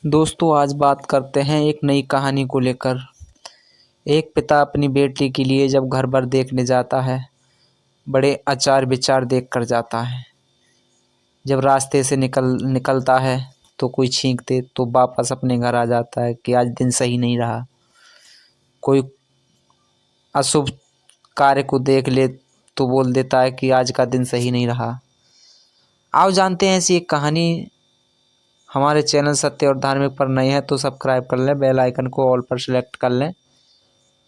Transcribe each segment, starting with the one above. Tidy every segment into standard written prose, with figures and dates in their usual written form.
दोस्तों आज बात करते हैं एक नई कहानी को लेकर। एक पिता अपनी बेटी के लिए जब घर भर देखने जाता है, बड़े अचार विचार देख कर जाता है। जब रास्ते से निकलता है तो कोई छींक दे तो वापस अपने घर आ जाता है कि आज दिन सही नहीं रहा। कोई अशुभ कार्य को देख ले तो बोल देता है कि आज का दिन सही नहीं रहा। आओ जानते हैं ऐसी एक कहानी। हमारे चैनल सत्य और धार्मिक पर नए हैं तो सब्सक्राइब कर लें, बेल आइकन को ऑल पर सेलेक्ट कर लें।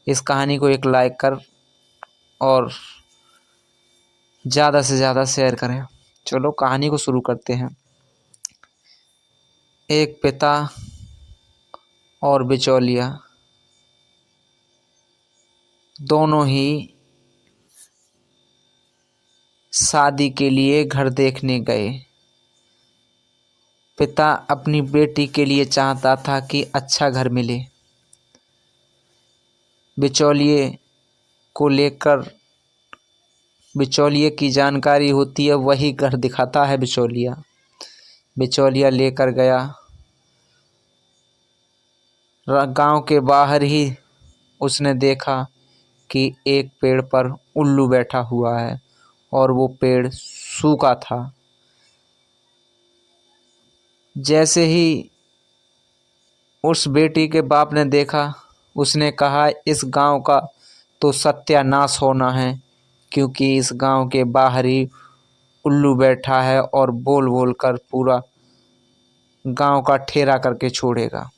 इस कहानी को एक लाइक कर और ज़्यादा से ज़्यादा शेयर करें। चलो कहानी को शुरू करते हैं। एक पिता और बिचौलिया दोनों ही शादी के लिए घर देखने गए। पिता अपनी बेटी के लिए चाहता था कि अच्छा घर मिले। बिचौलिए को लेकर बिचौलिए की जानकारी होती है, वही घर दिखाता है बिचौलिया लेकर गया। गांव के बाहर ही उसने देखा कि एक पेड़ पर उल्लू बैठा हुआ है और वो पेड़ सूखा था। जैसे ही उस बेटी के बाप ने देखा, उसने कहा इस गांव का तो सत्यानाश होना है, क्योंकि इस गांव के बाहर ही उल्लू बैठा है और बोल बोल कर पूरा गांव का ठेरा करके छोड़ेगा।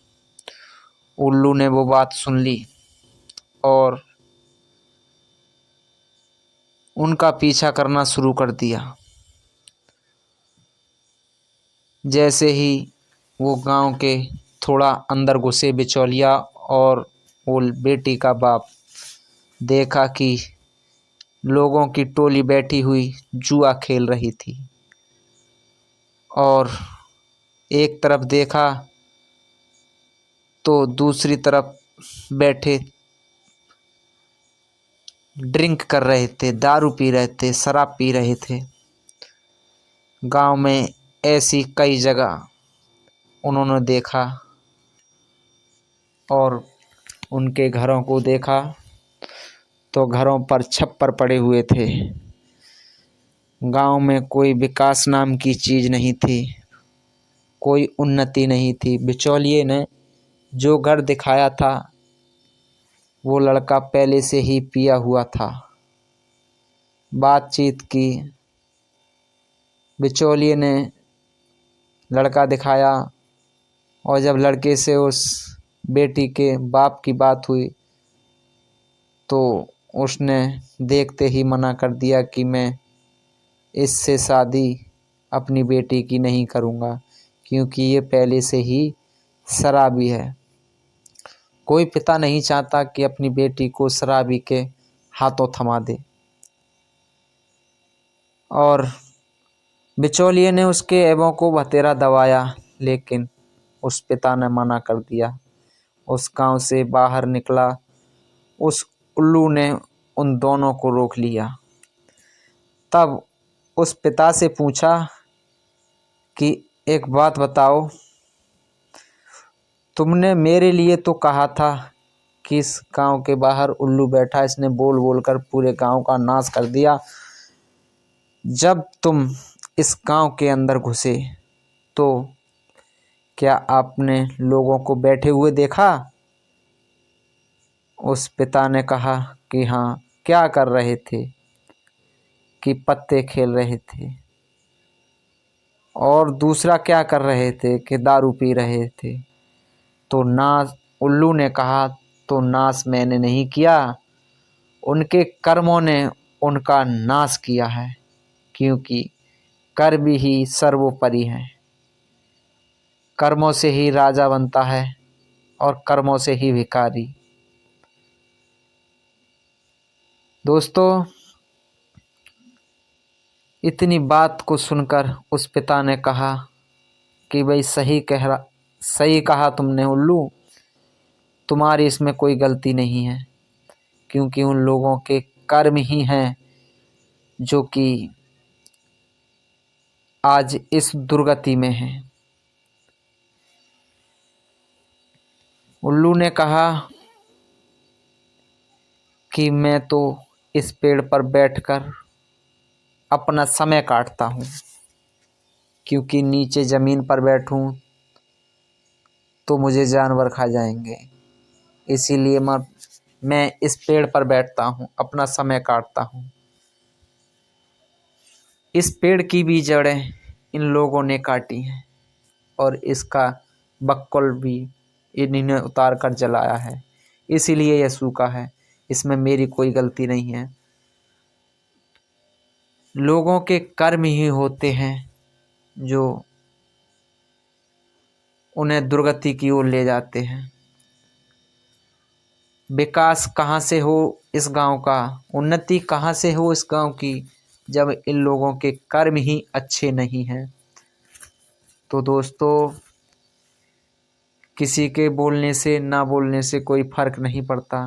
उल्लू ने वो बात सुन ली और उनका पीछा करना शुरू कर दिया। जैसे ही वो गांव के थोड़ा अंदर घुसे बिचौलिया और वो बेटी का बाप, देखा कि लोगों की टोली बैठी हुई जुआ खेल रही थी और एक तरफ देखा तो दूसरी तरफ बैठे ड्रिंक कर रहे थे, दारू पी रहे थे, शराब पी रहे थे। गांव में ऐसी कई जगह उन्होंने देखा और उनके घरों को देखा तो घरों पर छप्पर पड़े हुए थे। गांव में कोई विकास नाम की चीज़ नहीं थी, कोई उन्नति नहीं थी। बिचौलिए ने जो घर दिखाया था वो लड़का पहले से ही पिया हुआ था। बातचीत की, बिचौलिए ने लड़का दिखाया और जब लड़के से उस बेटी के बाप की बात हुई तो उसने देखते ही मना कर दिया कि मैं इससे शादी अपनी बेटी की नहीं करूँगा, क्योंकि ये पहले से ही शराबी है। कोई पिता नहीं चाहता कि अपनी बेटी को शराबी के हाथों थमा दे। और बिचौलिए ने उसके ऐबों को बतेरा दबाया, लेकिन उस पिता ने मना कर दिया। उस गांव से बाहर निकला उस उल्लू ने उन दोनों को रोक लिया। तब उस पिता से पूछा कि एक बात बताओ, तुमने मेरे लिए तो कहा था कि इस गांव के बाहर उल्लू बैठा, इसने बोल बोल कर पूरे गांव का नाश कर दिया। जब तुम इस गांव के अंदर घुसे तो क्या आपने लोगों को बैठे हुए देखा? उस पिता ने कहा कि हाँ। क्या कर रहे थे? कि पत्ते खेल रहे थे। और दूसरा क्या कर रहे थे? कि दारू पी रहे थे। तो नाश, उल्लू ने कहा, तो नाश मैंने नहीं किया, उनके कर्मों ने उनका नाश किया है, क्योंकि कर्म ही सर्वोपरि हैं। कर्मों से ही राजा बनता है और कर्मों से ही भिखारी। दोस्तों, इतनी बात को सुनकर उस पिता ने कहा कि भाई सही कहा तुमने उल्लू, तुम्हारी इसमें कोई गलती नहीं है, क्योंकि उन लोगों के कर्म ही हैं जो कि आज इस दुर्गति में हैं। उल्लू ने कहा कि मैं तो इस पेड़ पर बैठकर अपना समय काटता हूँ, क्योंकि नीचे ज़मीन पर बैठूँ तो मुझे जानवर खा जाएंगे। इसीलिए मैं इस पेड़ पर बैठता हूँ, अपना समय काटता हूँ। इस पेड़ की भी जड़ें इन लोगों ने काटी हैं और इसका बक्कल भी इन्हीं उतार कर जलाया है, इसीलिए यह सूखा है। इसमें मेरी कोई गलती नहीं है। लोगों के कर्म ही होते हैं जो उन्हें दुर्गति की ओर ले जाते हैं। विकास कहाँ से हो इस गांव का, उन्नति कहाँ से हो इस गांव की, जब इन लोगों के कर्म ही अच्छे नहीं हैं। तो दोस्तों, किसी के बोलने से ना बोलने से कोई फर्क नहीं पड़ता।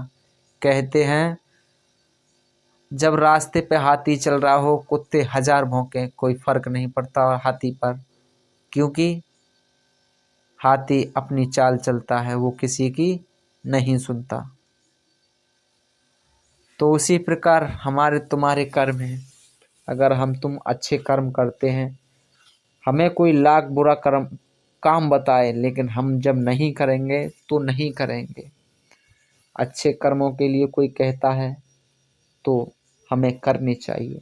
कहते हैं जब रास्ते पे हाथी चल रहा हो, कुत्ते 1000 भौंके, कोई फर्क नहीं पड़ता हाथी पर, क्योंकि हाथी अपनी चाल चलता है, वो किसी की नहीं सुनता। तो उसी प्रकार हमारे तुम्हारे कर्म हैं। अगर हम तुम अच्छे कर्म करते हैं, हमें कोई लाख बुरा काम बताए, लेकिन हम जब नहीं करेंगे तो नहीं करेंगे। अच्छे कर्मों के लिए कोई कहता है तो हमें करनी चाहिए,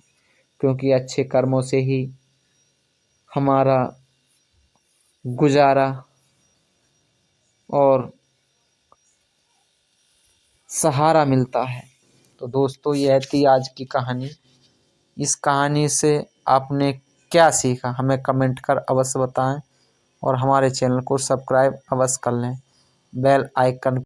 क्योंकि अच्छे कर्मों से ही हमारा गुजारा और सहारा मिलता है। तो दोस्तों, यह थी आज की कहानी। इस कहानी से आपने क्या सीखा हमें कमेंट कर अवश्य बताएं और हमारे चैनल को सब्सक्राइब अवश्य कर लें। Bell icon